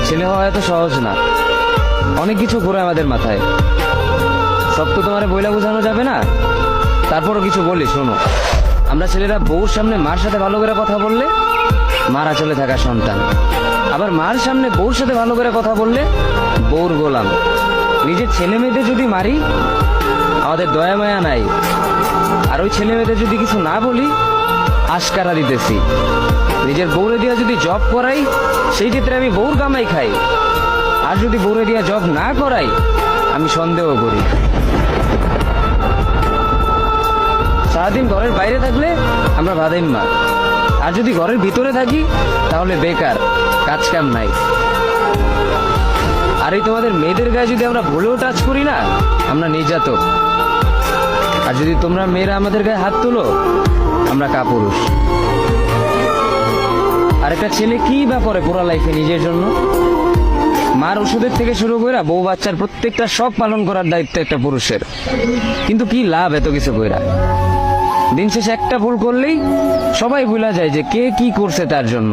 ছেলে হওয়া এত সহজ না, অনেক কিছু ঘুরে আমাদের মাথায়। সব তো তোমার বইলা বোঝানো যাবে না, তারপরও কিছু বলি শোনো। আমরা ছেলেরা বউর সামনে মার সাথে ভালো করে কথা বললে মারা চলে থাকা সন্তান, আবার মার সামনে বউর সাথে ভালো করে কথা বললে বউর গোলাম। নিজের ছেলে মেয়েদের যদি মারি আমাদের দয়া মায়া নাই, আর ওই ছেলে মেয়েদের যদি কিছু না বলি আশকারা দিতেছি। নিজের বউরে দিয়া যদি জব করাই সেই ক্ষেত্রে আমি বউর কামাই খাই, আর যদি বউরে দিয়া জব না করাই আমি সন্দেহ করি। সারাদিন ঘরের বাইরে থাকলে আমরা ভাদাইম্মা, আর যদি ঘরের ভিতরে থাকি তাহলে বেকার, কাজ কাম নাই। আর এই তোমাদের মেয়েদের গায়ে যদি আমরা ভুলেও টাচ করি না আমরা নির্যাতক, আর যদি তোমরা মেয়েরা আমাদের গায়ে হাত তুলো আমরা কাপুরুষ। আর একটা ছেলে কি বা করে পুরো লাইফে নিজের জন্য? মার ওষুধের থেকে শুরু করে বউ বাচ্চার প্রত্যেকটা সব পালন করার দায়িত্ব একটা পুরুষের। কিন্তু কি লাভ এত কিছু কইরা? দিন শেষে একটা ভুল করলেই সবাই ভুলা যায় যে কে কি করছে তার জন্য।